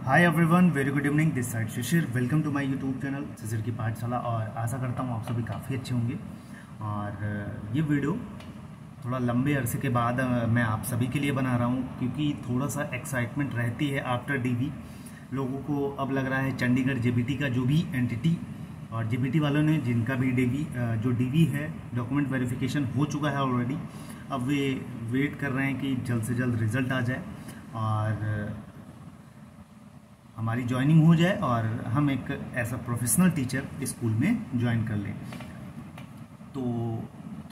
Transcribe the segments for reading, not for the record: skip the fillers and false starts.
Hi everyone, very good evening. This side Shishir, welcome to my YouTube channel Shishir की पाठशाला। और आशा करता हूँ आप सभी काफ़ी अच्छे होंगे। और ये वीडियो थोड़ा लंबे अरसे के बाद मैं आप सभी के लिए बना रहा हूँ, क्योंकि थोड़ा सा एक्साइटमेंट रहती है आफ्टर डीवी। लोगों को अब लग रहा है चंडीगढ़ जेबीटी का जो भी एंटिटी और जेबीटी वालों ने जिनका भी जो डीवी है, डॉक्यूमेंट वेरिफिकेशन हो चुका है ऑलरेडी। अब वे वेट कर रहे हैं कि जल्द से जल्द रिजल्ट आ जाए और हमारी ज्वाइनिंग हो जाए और हम एक ऐसा प्रोफेशनल टीचर स्कूल में ज्वाइन कर लें। तो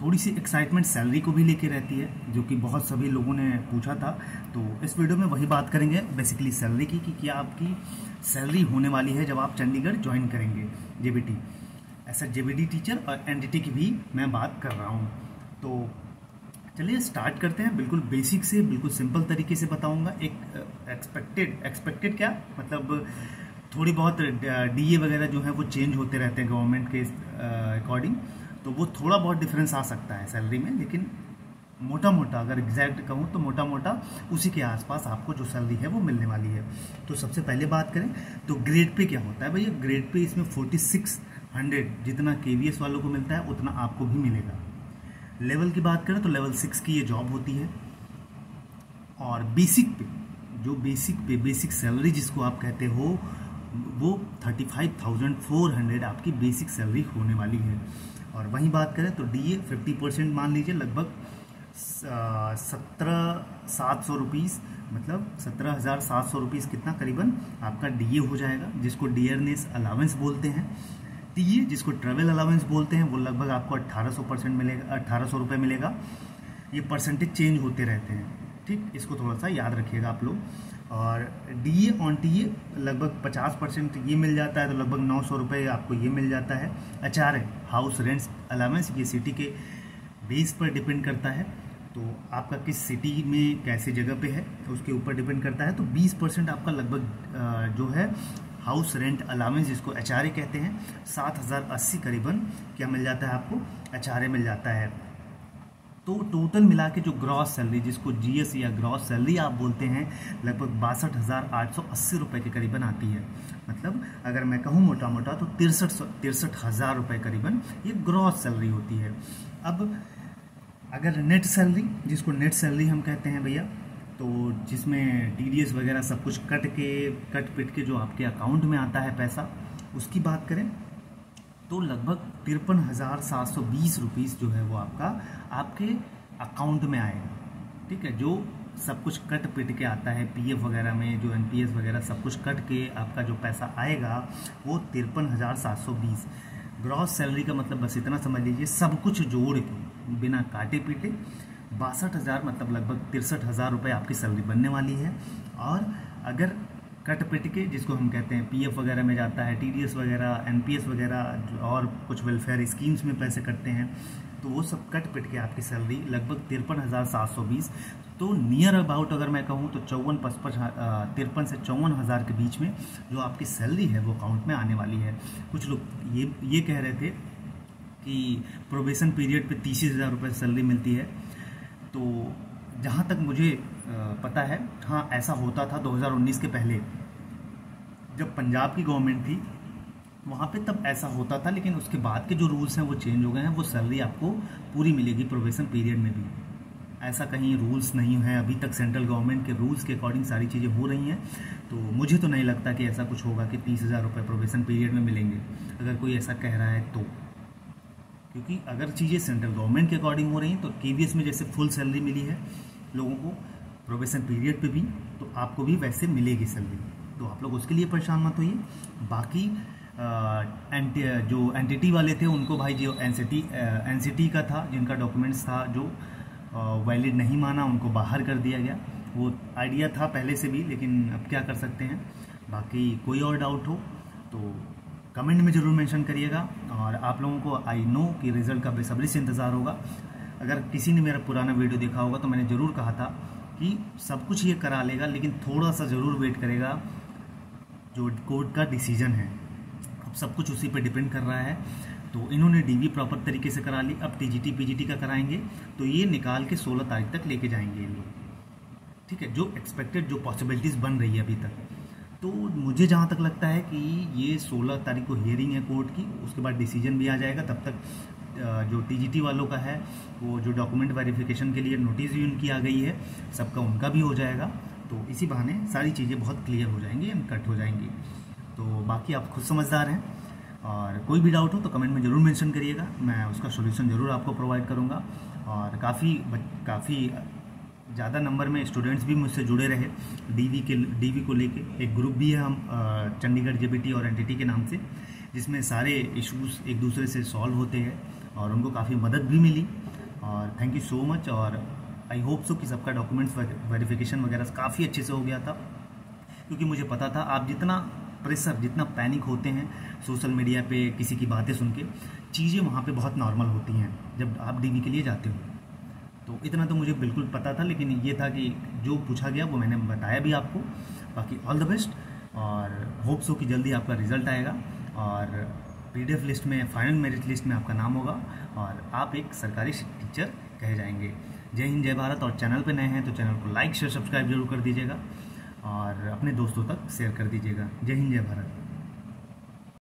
थोड़ी सी एक्साइटमेंट सैलरी को भी लेके रहती है, जो कि बहुत सभी लोगों ने पूछा था। तो इस वीडियो में वही बात करेंगे बेसिकली सैलरी की, कि क्या आपकी सैलरी होने वाली है जब आप चंडीगढ़ ज्वाइन करेंगे जेबीटी। ऐसा जेबीटी टीचर और एनटीटी की भी मैं बात कर रहा हूँ। तो चलिए स्टार्ट करते हैं। बिल्कुल बेसिक से, बिल्कुल सिंपल तरीके से बताऊंगा। एक एक्सपेक्टेड क्या मतलब, थोड़ी बहुत डीए वगैरह जो है वो चेंज होते रहते हैं गवर्नमेंट के अकॉर्डिंग, तो वो थोड़ा बहुत डिफरेंस आ सकता है सैलरी में। लेकिन मोटा मोटा अगर एग्जैक्ट कहूँ तो मोटा मोटा उसी के आसपास आपको जो सैलरी है वो मिलने वाली है। तो सबसे पहले बात करें तो ग्रेड पे क्या होता है भैया। ग्रेड पे इसमें 4600 जितना केवीएस वालों को मिलता है उतना आपको भी मिलेगा। लेवल की बात करें तो लेवल 6 की ये जॉब होती है। और बेसिक पे, जो बेसिक सैलरी जिसको आप कहते हो, वो 35,400 आपकी बेसिक सैलरी होने वाली है। और वहीं बात करें तो डीए 50% मान लीजिए, लगभग 17,700 रुपीज़, मतलब 17,700 रुपीज़ कितना करीबन आपका डीए हो जाएगा, जिसको डियरनेस अलावेंस बोलते हैं। टीए जिसको ट्रैवल अलाउंस बोलते हैं, वो लगभग आपको 1800% मिलेगा, 1800 रुपये मिलेगा। ये परसेंटेज चेंज होते रहते हैं, ठीक, इसको थोड़ा सा याद रखिएगा आप लोग। और डीए ऑन टीए लगभग 50% ये मिल जाता है, तो लगभग 900 रुपये आपको ये मिल जाता है। एचआरए हाउस रेंट्स अलाउंस, ये सिटी के बेस पर डिपेंड करता है। तो आपका किस सिटी में कैसे जगह पे है तो उसके ऊपर डिपेंड करता है। तो 20% आपका लगभग जो है हाउस रेंट अलाउंस, जिसको एचआरए कहते हैं, 7,080 करीबन क्या मिल जाता है आपको, एचआरए मिल जाता है। तो टोटल मिला के जो ग्रॉस सैलरी, जिसको जीएस या ग्रॉस सैलरी आप बोलते हैं, लगभग 62,880 रुपये के करीबन आती है। मतलब अगर मैं कहूँ मोटा मोटा तो 63,000 रुपये करीबन ये ग्रॉस सैलरी होती है। अब अगर नेट सैलरी, जिसको नेट सैलरी हम कहते हैं भैया, तो जिसमें टीडीएस वगैरह सब कुछ कट पिट के जो आपके अकाउंट में आता है पैसा, उसकी बात करें तो लगभग 53,720 रुपीज़ जो है वो आपके अकाउंट में आएगा। ठीक है, जो सब कुछ कट पिट के आता है पीएफ वगैरह में, जो एनपीएस वगैरह सब कुछ कट के आपका जो पैसा आएगा वो 53,720। ग्रॉस सैलरी का मतलब बस इतना समझ लीजिए, सब कुछ जोड़ के बिना काटे पीटे 62,000 मतलब लगभग 63,000 रुपये आपकी सैलरी बनने वाली है। और अगर कट पिट के, जिसको हम कहते हैं पीएफ वगैरह में जाता है, टीडीएस वगैरह, एनपीएस वगैरह और कुछ वेलफेयर स्कीम्स में पैसे कटते हैं, तो वो सब कट पिट के आपकी सैलरी लगभग 53,720। तो नियर अबाउट अगर मैं कहूँ तो 53 से 54,000 के बीच में जो आपकी सैलरी है वो अकाउंट में आने वाली है। कुछ लोग ये कह रहे थे कि प्रोबेशन पीरियड पे 30,000 रुपये सैलरी मिलती है। तो जहाँ तक मुझे पता है, हाँ ऐसा होता था 2019 के पहले, जब पंजाब की गवर्नमेंट थी वहाँ पे तब ऐसा होता था। लेकिन उसके बाद के जो रूल्स हैं वो चेंज हो गए हैं, वो सैलरी आपको पूरी मिलेगी प्रोबेशन पीरियड में भी। ऐसा कहीं रूल्स नहीं है अभी तक, सेंट्रल गवर्नमेंट के रूल्स के अकॉर्डिंग सारी चीज़ें हो रही हैं। तो मुझे तो नहीं लगता कि ऐसा कुछ होगा कि 30,000 रुपये प्रोबेशन पीरियड में मिलेंगे, अगर कोई ऐसा कह रहा है तो। क्योंकि अगर चीज़ें सेंट्रल गवर्नमेंट के अकॉर्डिंग हो रही हैं तो केवीएस में जैसे फुल सैलरी मिली है लोगों को प्रोबेशन पीरियड पे भी, तो आपको भी वैसे मिलेगी सैलरी। तो आप लोग उसके लिए परेशान मत होइए। बाकी जो एनटीटी वाले थे उनको भाई, जो एनसीटी का था, जिनका डॉक्यूमेंट्स था जो वैलिड नहीं माना, उनको बाहर कर दिया गया। वो आइडिया था पहले से भी, लेकिन अब क्या कर सकते हैं। बाकी कोई और डाउट हो तो कमेंट में ज़रूर मेंशन करिएगा। और आप लोगों को आई नो कि रिज़ल्ट का बेसब्री से इंतज़ार होगा। अगर किसी ने मेरा पुराना वीडियो देखा होगा तो मैंने ज़रूर कहा था कि सब कुछ ये करा लेगा, लेकिन थोड़ा सा ज़रूर वेट करेगा, जो कोर्ट का डिसीजन है। अब सब कुछ उसी पर डिपेंड कर रहा है। तो इन्होंने डीवी प्रॉपर तरीके से करा ली, अब टीजीटी पीजीटी का कराएंगे, तो ये निकाल के 16 तारीख तक लेके जाएंगे ये लोग। ठीक है, जो एक्सपेक्टेड, जो पॉसिबिलिटीज़ बन रही है अभी तक। तो मुझे जहाँ तक लगता है कि ये 16 तारीख को हियरिंग है कोर्ट की, उसके बाद डिसीजन भी आ जाएगा। तब तक जो टीजीटी वालों का है वो जो डॉक्यूमेंट वेरिफिकेशन के लिए नोटिस भी उनकी आ गई है, सबका उनका भी हो जाएगा। तो इसी बहाने सारी चीज़ें बहुत क्लियर हो जाएंगी एंड कट हो जाएंगी। तो बाकी आप खुद समझदार हैं, और कोई भी डाउट हो तो कमेंट में ज़रूर मेंशन करिएगा, मैं उसका सॉल्यूशन ज़रूर आपको प्रोवाइड करूँगा। और काफ़ी ज़्यादा नंबर में स्टूडेंट्स भी मुझसे जुड़े रहे डीवी को लेके। एक ग्रुप भी है हम चंडीगढ़ जेबीटी और एनटीटी के नाम से, जिसमें सारे इश्यूज एक दूसरे से सॉल्व होते हैं और उनको काफ़ी मदद भी मिली। और थैंक यू सो मच। और आई होप सो कि सबका डॉक्यूमेंट्स वेरिफिकेशन वगैरह काफ़ी अच्छे से हो गया था, क्योंकि मुझे पता था आप जितना प्रेशर, जितना पैनिक होते हैं सोशल मीडिया पे किसी की बातें सुन के, चीज़ें वहाँ पे बहुत नॉर्मल होती हैं जब आप डीवी के लिए जाते हो। तो इतना तो मुझे बिल्कुल पता था, लेकिन ये था कि जो पूछा गया वो मैंने बताया भी आपको। बाकी ऑल द बेस्ट, और होप सो कि जल्दी आपका रिजल्ट आएगा और पीडीएफ लिस्ट में, फाइनल मेरिट लिस्ट में आपका नाम होगा और आप एक सरकारी टीचर कहे जाएंगे। जय हिंद, जय भारत। और चैनल पे नए हैं तो चैनल को लाइक शेयर सब्सक्राइब जरूर कर दीजिएगा और अपने दोस्तों तक शेयर कर दीजिएगा। जय हिंद, जय भारत।